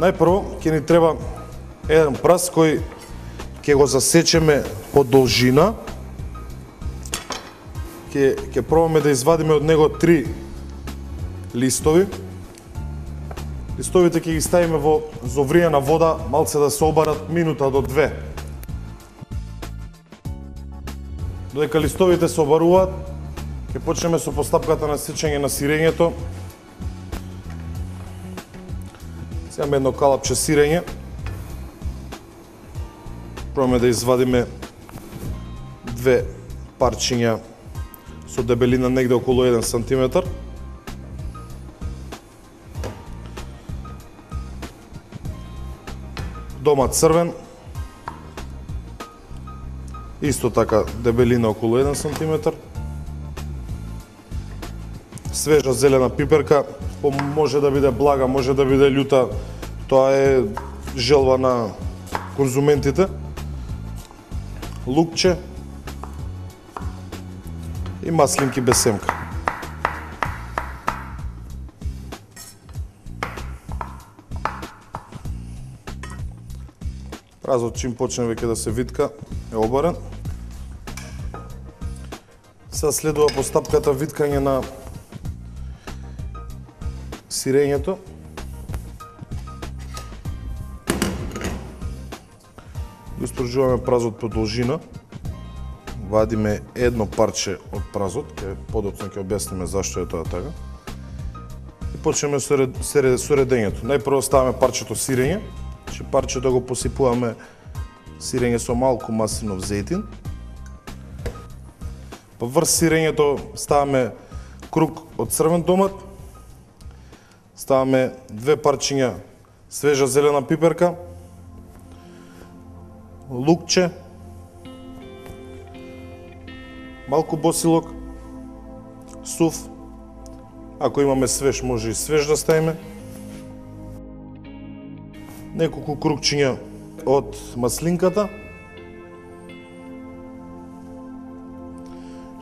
Најпрво ќе ни треба еден праз кој ќе го засечеме по должина. Ќе пробаме да извадиме од него 3 листови. Листовите ќе ги ставиме во зовриена вода, малце да се обарат минута до 2. Додека листовите се обаруваат, ќе почнеме со постапката на сечење на сирењето. Сега имаме едно калапче сирење. Пробаме да извадиме 2 парчиња со дебелина негде околу 1 сантиметар. Домат црвен. Исто така дебелина околу 1 сантиметар. Свежа зелена пиперка, може да биде блага, може да биде љута, тоа е желба на конзументите. Лукче и маслинки без семка. Празот чим почне веќе да се витка е обарен. Сега следува постапката виткање на сирењето. Го испружуваме празот по должина. Вадиме едно парче од празот, подоцна ќе објасниме зашто е тоа така. И почнеме со редењето. Најпрво ставаме парчето сирење. Парчето го посипуваме сирење со малку маслинов зејтин. По врз сирењето ставаме круг од црвен домат. Ставаме 2 парчиња свежа зелена пиперка, лукче, малку босилок, сув. Ако имаме свеж, може и свеж да ставиме. Неколку кругчиња од маслинката.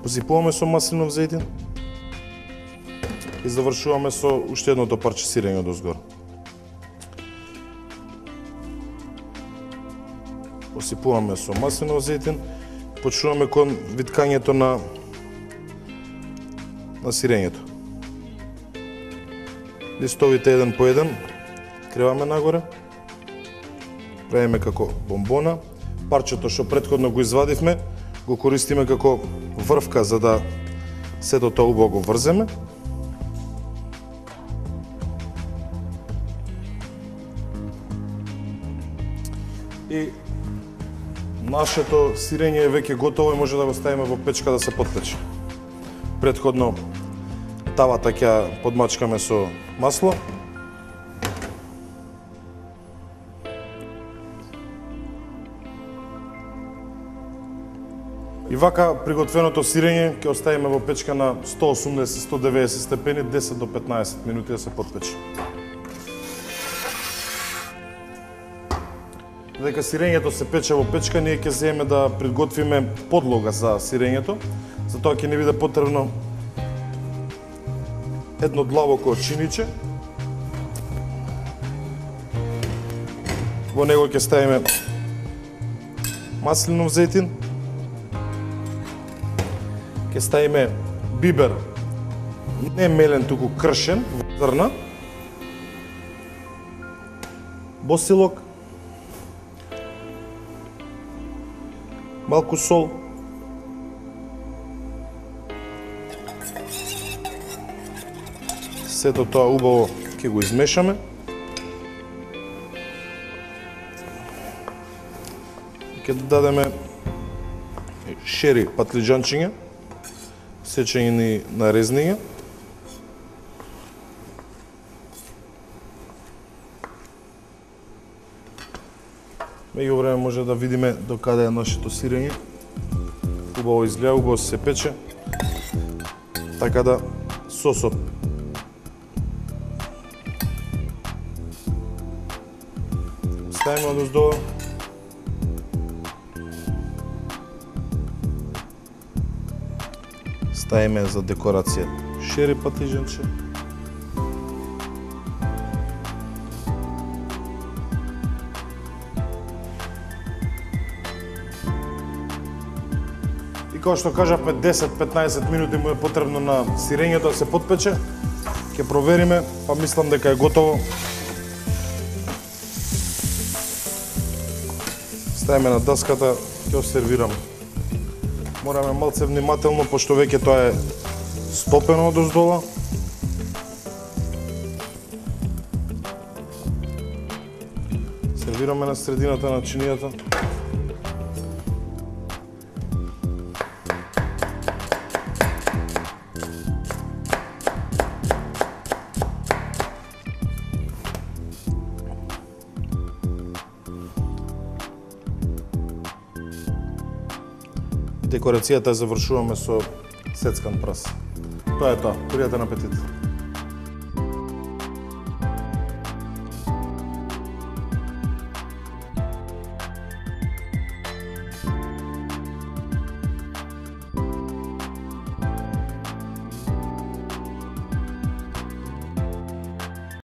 Посипуваме со маслинов зејтин и завршуваме со уште едното парче сирење одозгор. Посипуваме со маслинов зејтин, почнуваме кон виткањето на сирењето. Листовите еден по еден креваме нагоре. Правиме како бомбона. Парчето што претходно го извадивме, го користиме како врвка за да сето тоа убаво го врземе. И нашето сирење е веќе готово и може да го ставиме во печка да се потпече. Претходно тавата ќе подмачкаме со масло. И вака приготвеното сирење ќе оставиме во печка на 180-190 степени 10 до 15 минути да се потпече. Додека сирењето се пече во печка, ние ќе земеме да приготвиме подлога за сирењето. За тоа ќе ни биде потребно едно длабоко чиниче. Во него ќе ставиме маслинов зејтин. Ќе ставиме бибер, не мелен, туку кршен, во зрна. Босилок. Малку сол. Сето тоа убаво ќе го измешаме. Ќе дадеме шери патлиџанчиња, сечени на резниња. Меѓу време може да видиме до каде е нашето сирење. Убаво изгледа, убаво се пече. Така да сосот ставиме одоздолу. Ставиме за декорација шери патлиџанче. И како што кажавме, 10-15 минути му е потребно на сирењето да се потпече. Ќе провериме, па мислам дека е готово. Ставиме на даската, ќе сервирам. Мораме малце внимателно, пошто веќе тоа е стопено одоздола. Сервираме на средината на чинијата. Декорацијата завршуваме со сецкан прас. Тоа е тоа. Пријатен апетит!